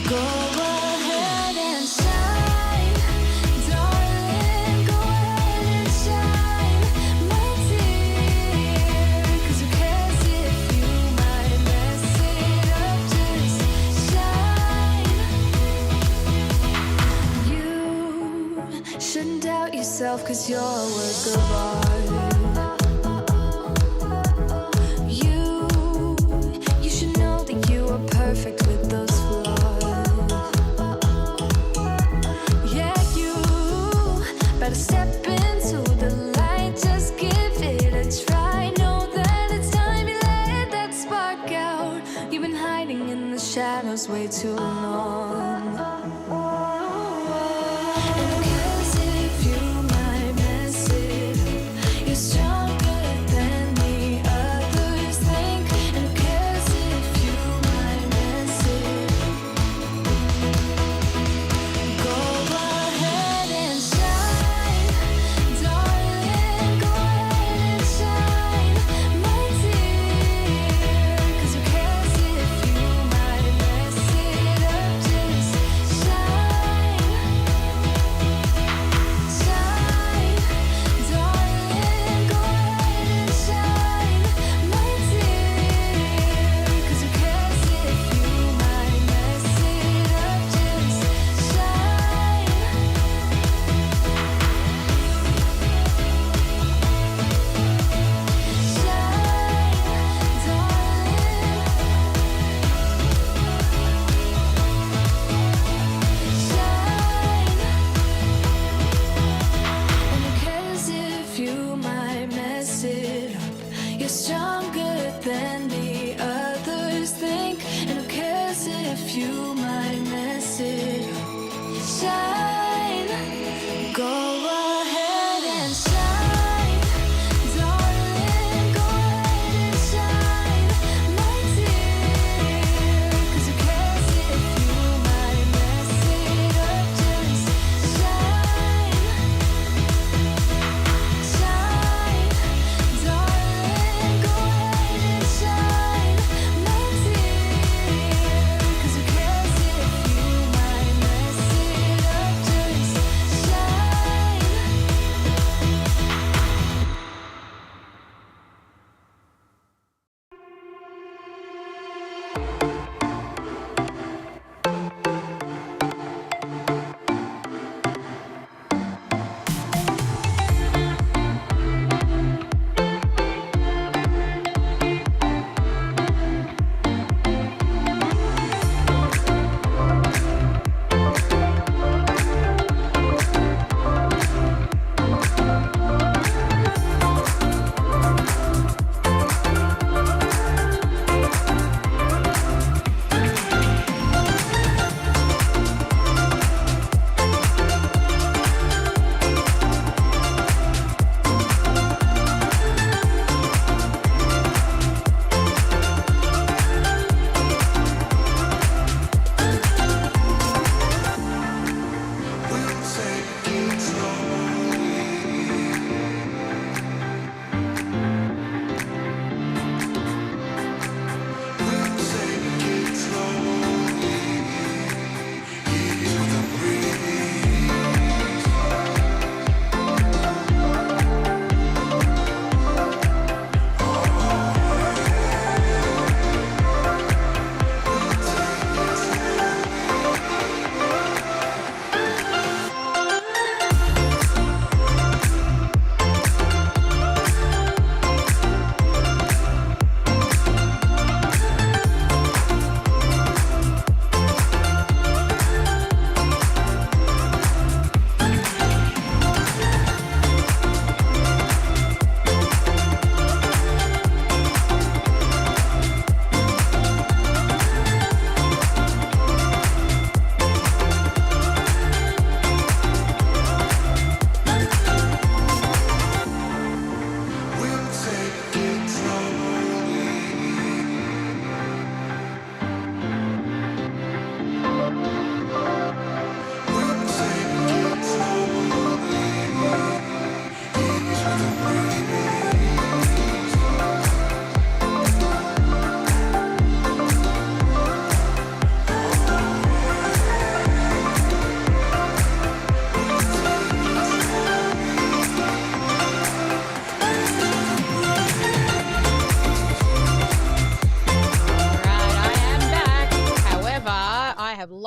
Go ahead and shine, darling. Go ahead and shine, my dear. 'Cause who cares if you might mess it up? Just shine. You shouldn't doubt yourself, 'cause you're a work of art. You should know that you are perfect with those flaws. Yeah, you better step into the light, just give it a try. Know that it's time you let that spark out. You've been hiding in the shadows way too long. And who cares if you might mess it up? You're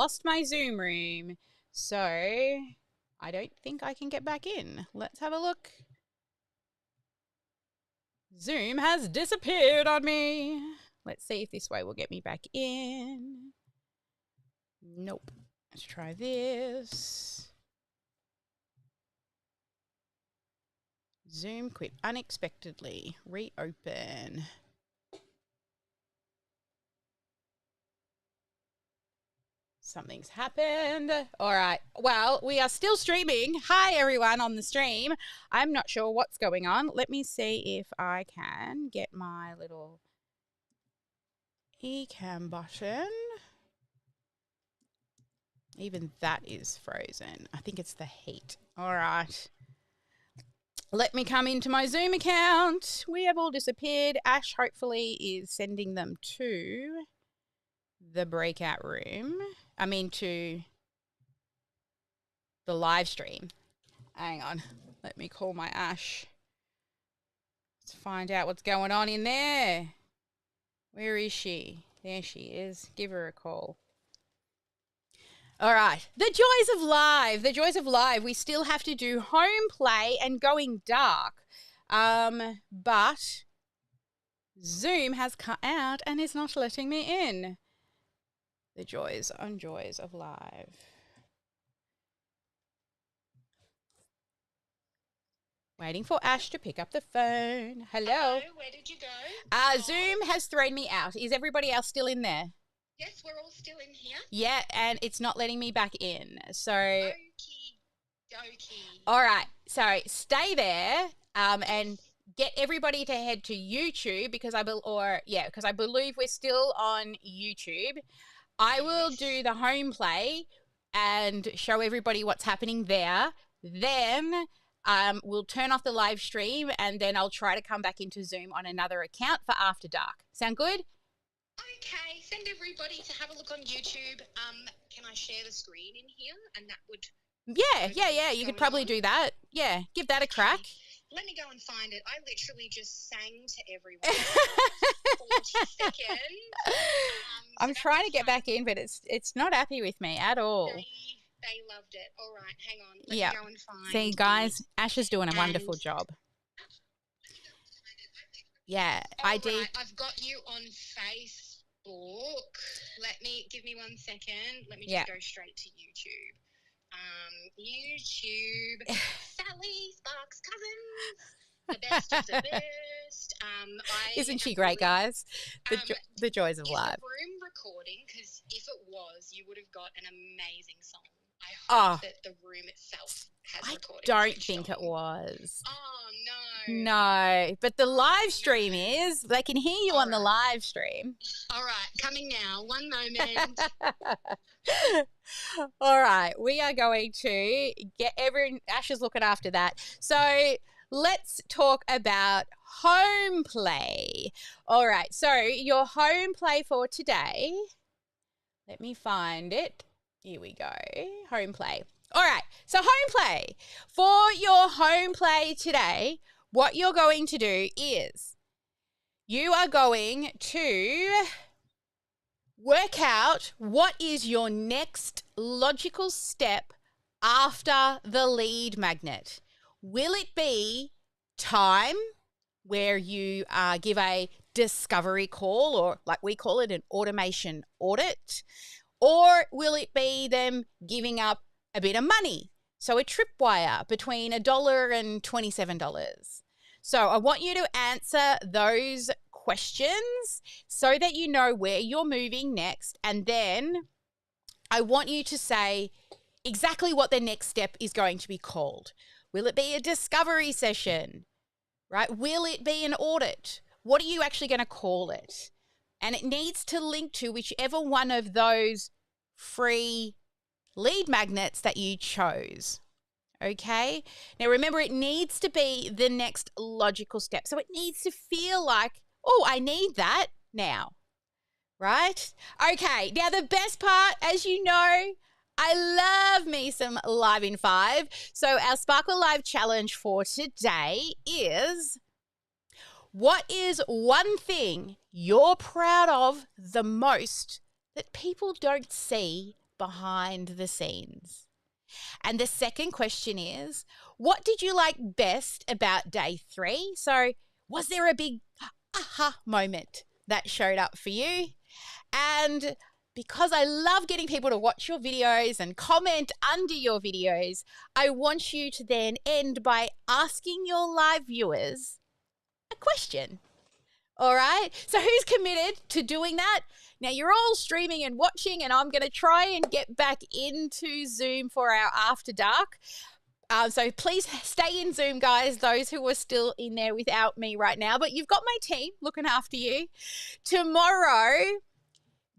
lost my Zoom room. So I don't think I can get back in. Let's have a look. Zoom has disappeared on me. Let's see if this way will get me back in. Nope. Let's try this. Zoom quit unexpectedly. Reopen. Something's happened. All right. Well, we are still streaming. Hi, everyone on the stream. I'm not sure what's going on. Let me see if I can get my little eCam button. Even that is frozen. I think it's the heat. All right. Let me come into my Zoom account. We have all disappeared. Ash hopefully is sending them to the breakout room. I mean to the live stream. Hang on. Let me call my Ash. Let's find out what's going on in there. Where is she? There she is. Give her a call. All right. The joys of live. The joys of live. We still have to do home play and going dark. But Zoom has cut out and is not letting me in. The joys and joys of live. Waiting for Ash to pick up the phone. Hello. Hello, where did you go? Zoom has thrown me out. Is everybody else still in there? Yes, we're all still in here. Yeah, and it's not letting me back in. So, Okie dokie. all right. So stay there and get everybody to head to YouTube because I believe we're still on YouTube. I will do the home play and show everybody what's happening there. Then we'll turn off the live stream and then I'll try to come back into Zoom on another account for After Dark. Sound good? Okay, send everybody to have a look on YouTube. Can I share the screen in here? And that would... Yeah. You could probably do that. Yeah, give that a crack. Let me go and find it. I literally just sang to everyone for 40 seconds. I'm trying to get back in, but it's not happy with me at all. They loved it. All right, hang on. Let me go and find See, guys, Ash is doing a wonderful job. Yeah, ID. Right, I've got you on Facebook. Give me 1 second. Let me just go straight to YouTube. YouTube, Sally Sparks Cousins, the best of the best. Isn't she great, guys? The joys of is live. the room recording? Because if it was, you would have got an amazing song. I hope that the room itself has recording. I don't think it was. Oh, no. No, but the live stream is. They can hear you on the live stream. All right, coming now. 1 moment. All right, we are going to get everyone. Ash is looking after that. So let's talk about home play. All right, so your home play for today. Let me find it. Here we go. Home play. All right, so home play. For your home play today, what you're going to do is you are going to work out what is your next logical step after the lead magnet. Will it be time where you give a discovery call, or like we call it, an automation audit? Or will it be them giving up a bit of money? So a tripwire between $1 and $27. So I want you to answer those questions so that you know where you're moving next. And then I want you to say exactly what the next step is going to be called. Will it be a discovery session, right? Will it be an audit? What are you actually going to call it? And it needs to link to whichever one of those free lead magnets that you chose. Okay? Now remember, it needs to be the next logical step. So it needs to feel like, oh, I need that now. Right? Okay. Now the best part, as you know, I love me some Live in 5. So our Sparkle Live challenge for today is, what is one thing you're proud of the most that people don't see behind the scenes. And the second question is, what did you like best about day 3? So was there a big aha moment that showed up for you? And because I love getting people to watch your videos and comment under your videos, I want you to then end by asking your live viewers a question. All right? So who's committed to doing that? Now, you're all streaming and watching, and I'm going to try and get back into Zoom for our After Dark. So please stay in Zoom, guys, those who are still in there without me right now. But you've got my team looking after you. Tomorrow,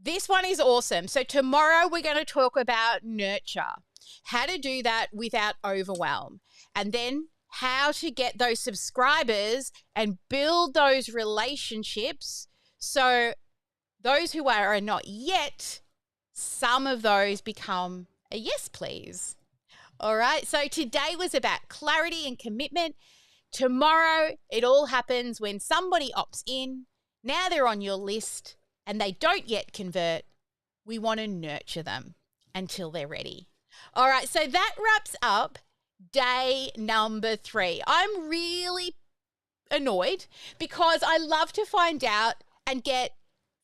this one is awesome. So tomorrow we're going to talk about nurture, how to do that without overwhelm, and then how to get those subscribers and build those relationships. So those who are not yet, some of those become a yes, please. All right. So today was about clarity and commitment. Tomorrow, it all happens when somebody opts in. Now they're on your list and they don't yet convert. We want to nurture them until they're ready. All right. So that wraps up day number 3. I'm really annoyed because I love to find out and get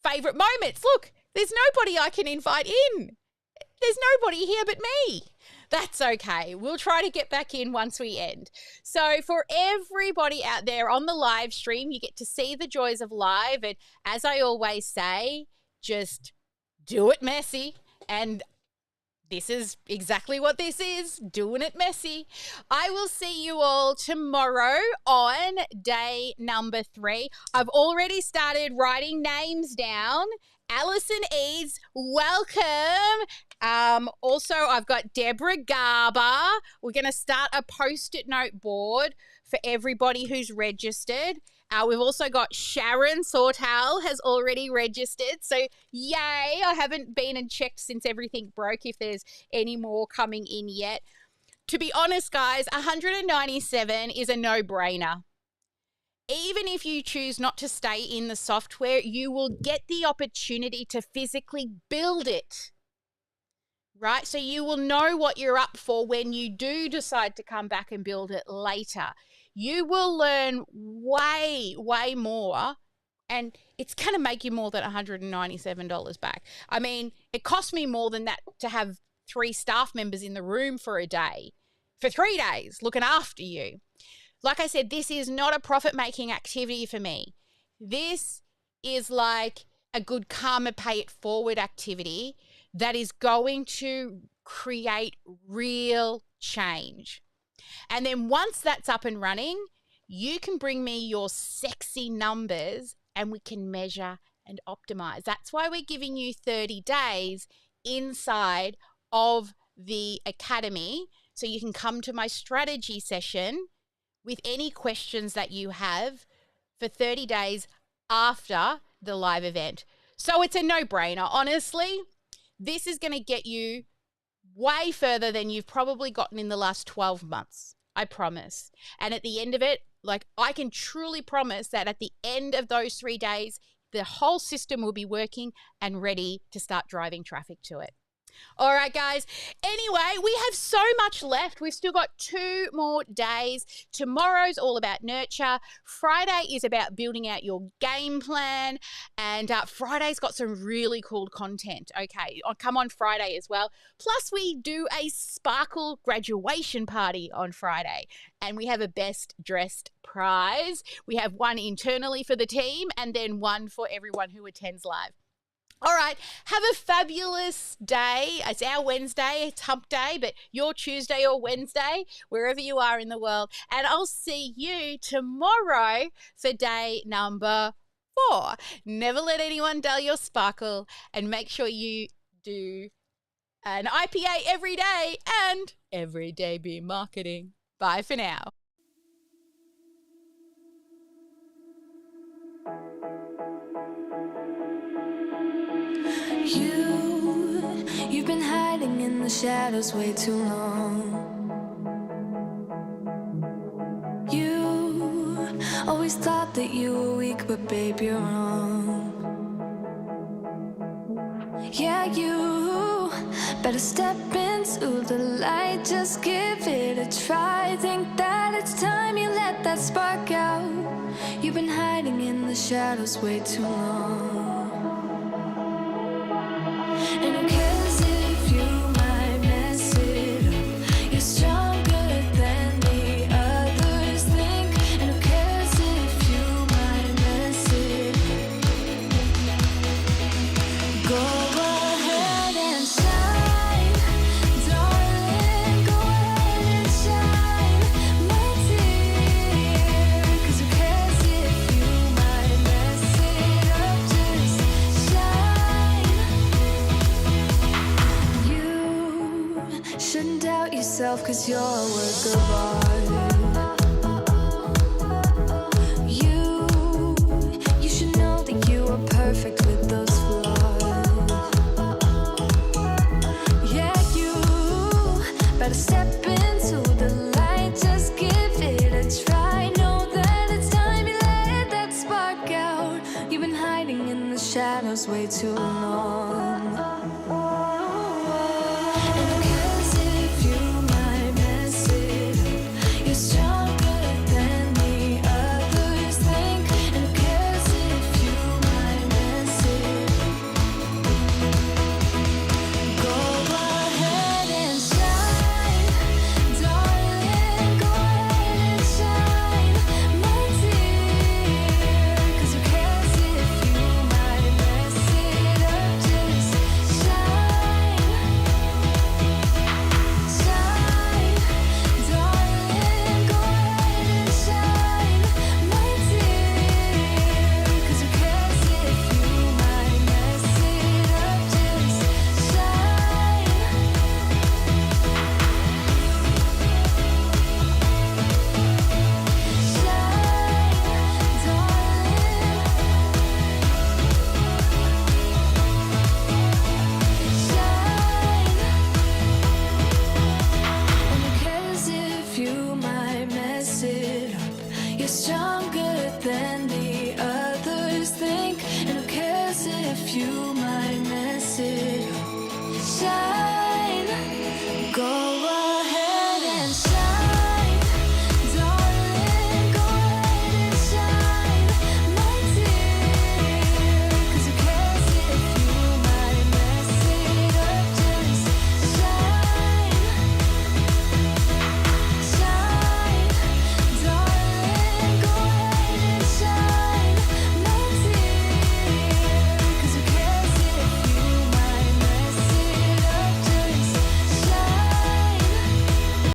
favorite moments. Look, there's nobody I can invite in. There's nobody here but me. That's okay. We'll try to get back in once we end. So for everybody out there on the live stream, you get to see the joys of live. And as I always say, just do it messy. And this is exactly what this is, doing it messy. I will see you all tomorrow on day number 3. I've already started writing names down. Alison Eads, welcome. Also, I've got Deborah Garber. We're going to start a post-it note board for everybody who's registered. We've also got Sharon Sortal has already registered. So yay, I haven't been and checked since everything broke if there's any more coming in yet. To be honest, guys, 197 is a no-brainer. Even if you choose not to stay in the software, you will get the opportunity to physically build it. Right? So you will know what you're up for when you do decide to come back and build it later. You will learn way, way more, and it's going to make you more than $197 back. I mean, it cost me more than that to have 3 staff members in the room for a day, for 3 days, looking after you. Like I said, this is not a profit-making activity for me. This is like a good karma pay it forward activity that is going to create real change. And then once that's up and running, you can bring me your sexy numbers and we can measure and optimize. That's why we're giving you 30 days inside of the academy so you can come to my strategy session with any questions that you have for 30 days after the live event. So it's a no-brainer. Honestly, this is going to get you way further than you've probably gotten in the last 12 months. I promise. And at the end of it, like I can truly promise that at the end of those 3 days, the whole system will be working and ready to start driving traffic to it. All right, guys. Anyway, we have so much left. We've still got 2 more days. Tomorrow's all about nurture. Friday is about building out your game plan. And Friday's got some really cool content. Okay, I'll come on Friday as well. Plus, we do a Sparkle graduation party on Friday. And we have a best dressed prize. We have one internally for the team and then one for everyone who attends live. All right, have a fabulous day. It's our Wednesday, it's hump day, but your Tuesday or Wednesday, wherever you are in the world. And I'll see you tomorrow for day number 4. Never let anyone dull your sparkle and make sure you do an IPA every day and every day be marketing. Bye for now. You've been hiding in the shadows way too long. You always thought that you were weak, but babe, you're wrong. Yeah, you Better step into the light, just give it a try. Think that it's time you let that spark out. You've been hiding in the shadows way too long. And who cares if you might mess it up? You're stronger than the others think. And who cares if you might mess it up? Go ahead and shine, darling. Go ahead and shine, my dear. 'Cause who cares if you might mess it up? Just shine. You shouldn't doubt yourself, 'cause you're a work of art. You should know that you are perfect with those flaws. Yeah, you better step into the light, just give it a try. Know that it's time you let that spark out. You've been hiding in the shadows way too long.